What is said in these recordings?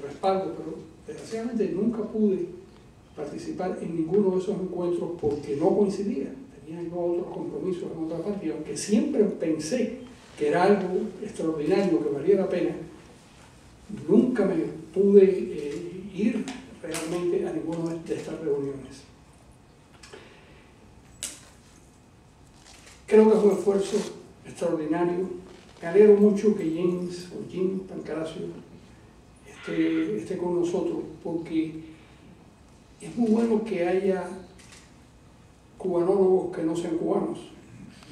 respaldo, pero desgraciadamente nunca pude participar en ninguno de esos encuentros porque no coincidía. Tenía yo otros compromisos en otra parte, y aunque siempre pensé que era algo extraordinario, que valía la pena, nunca me pude ir realmente a ninguna de estas reuniones. Creo que es un esfuerzo extraordinario. Me alegro mucho que Jim Pancaracio esté con nosotros, porque es muy bueno que haya cubanólogos que no sean cubanos,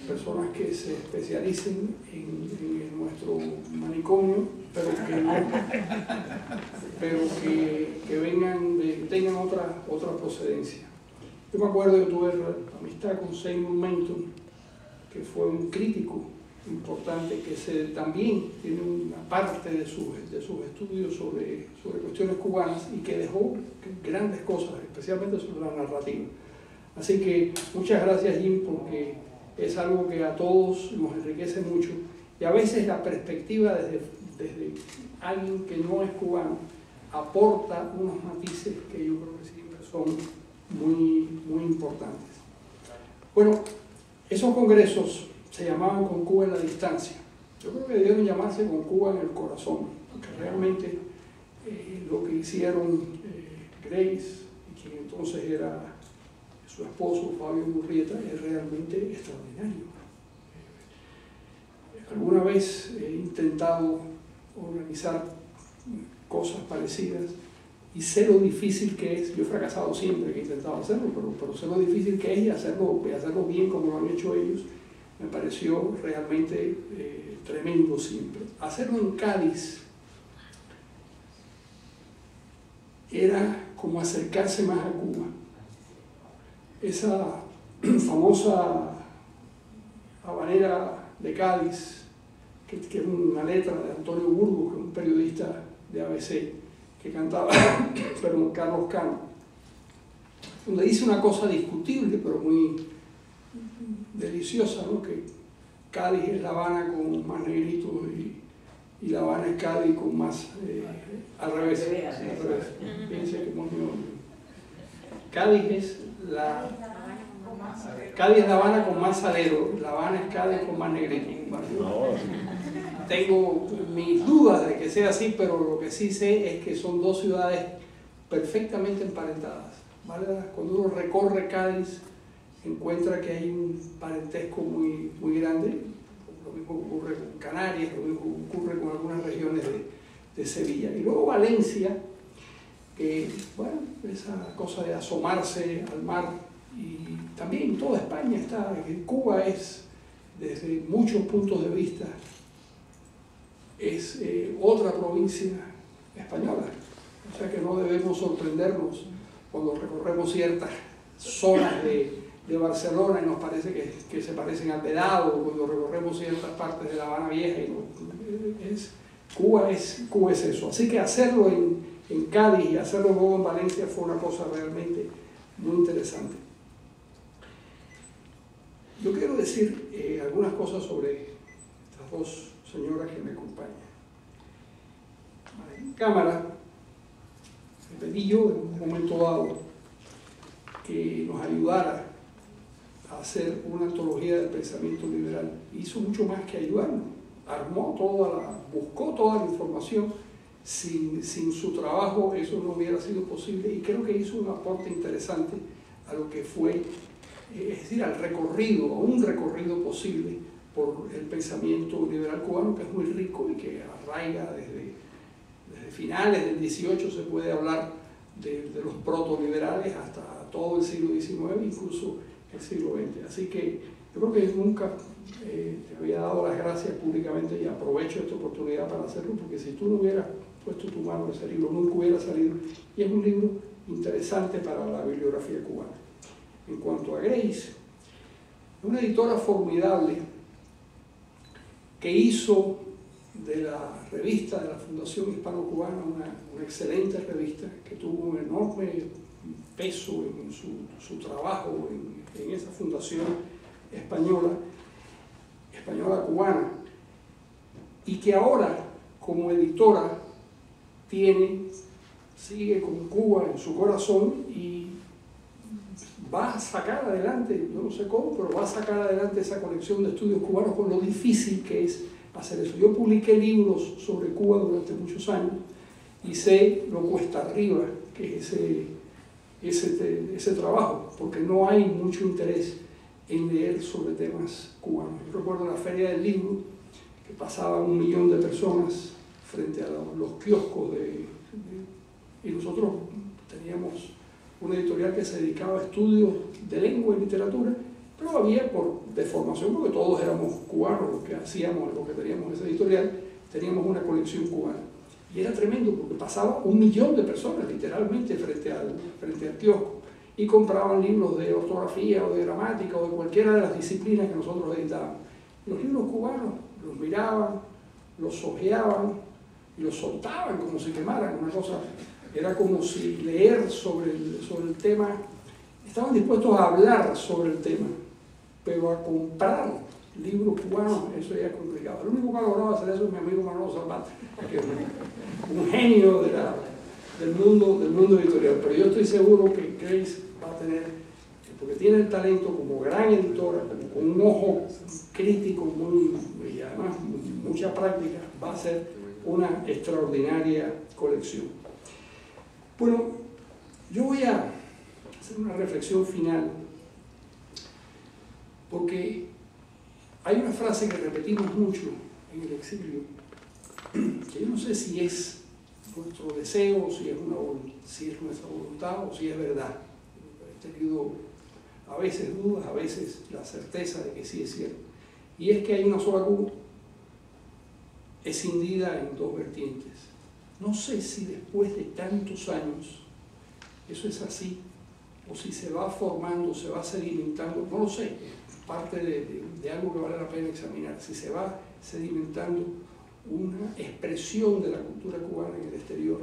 personas que se especialicen en nuestro manicomio, pero que vengan, tengan otra procedencia. Yo me acuerdo que tuve amistad con Seymour Menton, que fue un crítico importante, que también tiene una parte de sus estudios sobre cuestiones cubanas, y que dejó grandes cosas, especialmente sobre la narrativa. Así que muchas gracias, Jim, porque es algo que a todos nos enriquece mucho, y a veces la perspectiva desde alguien que no es cubano aporta unos matices que yo creo que siempre son muy importantes. Bueno, esos congresos se llamaban Con Cuba en la distancia. Yo creo que debieron llamarse Con Cuba en el corazón, porque realmente lo que hicieron Grace, y quien entonces era su esposo Fabio Murrieta, es realmente extraordinario. Alguna vez he intentado organizar cosas parecidas y sé lo difícil que es. Yo he fracasado siempre que he intentado hacerlo, pero sé lo difícil que es, y hacerlo bien como lo han hecho ellos me pareció realmente tremendo siempre. Hacerlo en Cádiz era como acercarse más a Cuba. Esa famosa habanera de Cádiz, que es una letra de Antonio Burgos, que es un periodista de ABC, que cantaba Carlos Cano, donde dice una cosa discutible, pero muy deliciosa, ¿no? Que Cádiz es La Habana con más negritos y La Habana es Cádiz con más, al revés. Fíjense que Cádiz es La Habana con más salero, La Habana es Cádiz con más negrito. Tengo mis dudas de que sea así, pero lo que sí sé es que son dos ciudades perfectamente emparentadas, ¿vale? Cuando uno recorre Cádiz, encuentra que hay un parentesco muy grande. Lo mismo ocurre con Canarias, lo mismo ocurre con algunas regiones de Sevilla. Y luego Valencia, que, bueno, esa cosa de asomarse al mar, y también toda España está, Cuba es, desde muchos puntos de vista, es otra provincia española. O sea que no debemos sorprendernos cuando recorremos ciertas zonas de Barcelona y nos parece que se parecen al Vedado, o cuando recorremos ciertas partes de La Habana Vieja. Cuba es eso. Así que hacerlo en Cádiz y hacerlo luego en Valencia fue una cosa realmente muy interesante. Yo quiero decir algunas cosas sobre estas dos señoras que me acompañan. En cámara, le pedí yo en un momento dado que nos ayudara a hacer una antología del pensamiento liberal. Hizo mucho más que ayudarnos. Buscó toda la información. Sin su trabajo eso no hubiera sido posible, y creo que hizo un aporte interesante a lo que fue, es decir, a un recorrido posible por el pensamiento liberal cubano, que es muy rico y que arraiga desde finales del 18, se puede hablar de los protoliberales hasta todo el siglo XIX, incluso el siglo XX. Así que yo creo que nunca te había dado las gracias públicamente, y aprovecho esta oportunidad para hacerlo, porque si tú no hubieras puesto tu mano en ese libro, nunca hubiera salido. Y es un libro interesante para la bibliografía cubana. En cuanto a Grace, es una editora formidable que hizo de la revista de la Fundación Hispano-Cubana una excelente revista, que tuvo un enorme peso en su trabajo en esa fundación española-cubana, y que ahora, como editora, sigue con Cuba en su corazón y va a sacar adelante, yo no sé cómo, pero va a sacar adelante esa colección de estudios cubanos con lo difícil que es hacer eso. Yo publiqué libros sobre Cuba durante muchos años y sé lo cuesta arriba que es ese trabajo, porque no hay mucho interés en leer sobre temas cubanos. Yo recuerdo la Feria del Libro, que pasaban 1 millón de personas frente a los kioscos y nosotros teníamos una editorial que se dedicaba a estudios de lengua y literatura, pero había de formación, porque todos éramos cubanos los que hacíamos, los que teníamos esa editorial, teníamos una colección cubana. Y era tremendo porque pasaba 1 millón de personas literalmente frente al kiosco y compraban libros de ortografía o de gramática o de cualquiera de las disciplinas que nosotros editábamos. Los libros cubanos los miraban, los hojeaban y los soltaban como si quemaran, una cosa. Era como si leer sobre el tema, estaban dispuestos a hablar sobre el tema, pero a comprar libros cubanos, eso ya es complicado. El único que ha logrado hacer eso es mi amigo Manolo Zapata, que es un genio del mundo editorial. Pero yo estoy seguro que Grace va a tener, porque tiene el talento como gran editora, con un ojo crítico y además mucha práctica, va a ser una extraordinaria colección. Bueno, yo voy a hacer una reflexión final, porque hay una frase que repetimos mucho en el exilio, que yo no sé si es nuestro deseo, si es nuestra voluntad o si es verdad. He tenido a veces dudas, a veces la certeza de que sí es cierto. Y es que hay una sola Cuba escindida en 2 vertientes. No sé si después de tantos años eso es así, o si se va formando, se va sedimentando, no lo sé, es parte de algo que vale la pena examinar, si se va sedimentando una expresión de la cultura cubana en el exterior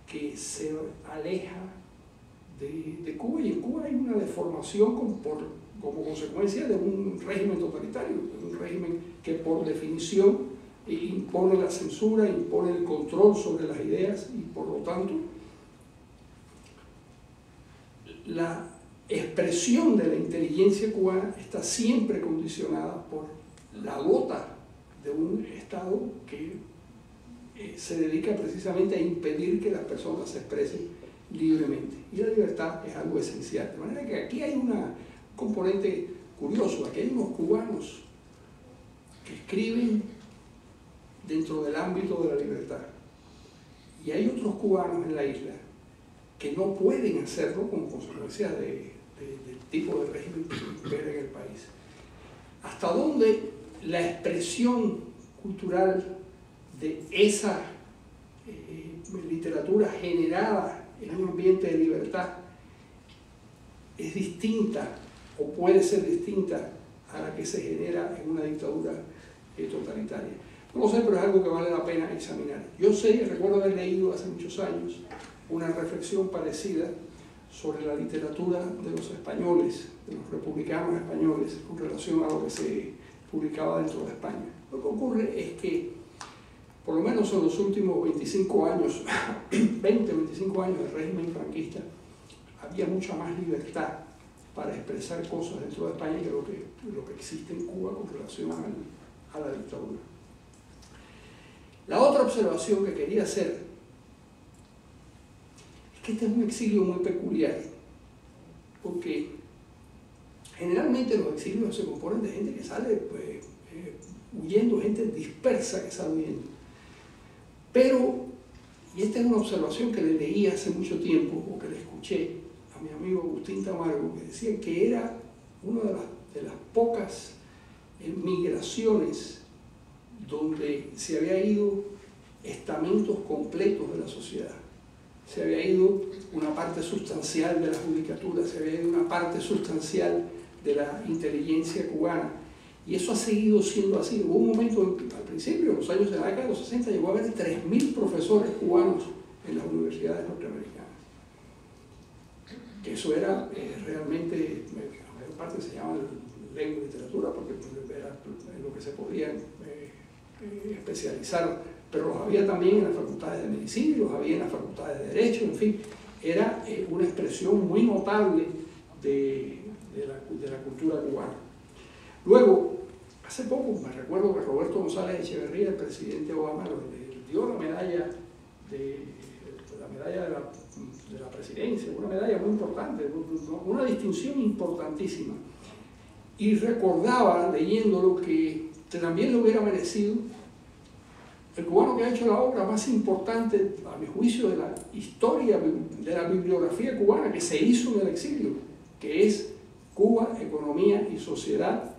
que se aleja de Cuba, y en Cuba hay una deformación como consecuencia de un régimen totalitario, un régimen que por definición impone la censura, impone el control sobre las ideas y por lo tanto la expresión de la inteligencia cubana está siempre condicionada por la gota de un Estado que se dedica precisamente a impedir que las personas se expresen libremente. Y la libertad es algo esencial. De manera que aquí hay un componente curioso, aquí hay unos cubanos que escriben dentro del ámbito de la libertad. Y hay otros cubanos en la isla que no pueden hacerlo como consecuencia del tipo de régimen que impera en el país. ¿Hasta dónde la expresión cultural de esa literatura generada en un ambiente de libertad es distinta o puede ser distinta a la que se genera en una dictadura totalitaria? No lo sé, pero es algo que vale la pena examinar. Yo recuerdo haber leído hace muchos años una reflexión parecida sobre la literatura de los españoles, de los republicanos españoles, con relación a lo que se publicaba dentro de España. Lo que ocurre es que, por lo menos en los últimos 25 años, 25 años del régimen franquista, había mucha más libertad para expresar cosas dentro de España que lo que existe en Cuba con relación a la dictadura. La otra observación que quería hacer es que este es un exilio muy peculiar, porque generalmente los exilios se componen de gente que sale huyendo, gente dispersa que sale huyendo. Pero, y esta es una observación que le leí hace mucho tiempo, o que le escuché a mi amigo Agustín Tamargo, que decía que era una de las pocas migraciones donde se había ido estamentos completos de la sociedad. Se había ido una parte sustancial de la judicatura, se había ido una parte sustancial de la inteligencia cubana. Y eso ha seguido siendo así. Hubo un momento, al principio, en los años de la década de los 60, llegó a haber 3.000 profesores cubanos en las universidades norteamericanas. Que eso era realmente, la mayor parte se llama lengua y literatura, porque era en lo que se podía especializar pero los había también en las facultades de medicina, los había en las facultades de derecho, en fin, era una expresión muy notable de la cultura cubana. Luego, hace poco me recuerdo que Roberto González Echeverría, el presidente Obama, le dio la medalla de la presidencia, una medalla muy importante, una distinción importantísima. Y recordaba, leyéndolo, que también lo hubiera merecido el cubano que ha hecho la obra más importante, a mi juicio, de la historia, de la bibliografía cubana que se hizo en el exilio, que es Cuba, Economía y Sociedad,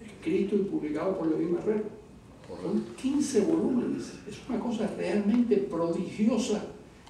escrito y publicado por Levín Marrero. Son 15 volúmenes, es una cosa realmente prodigiosa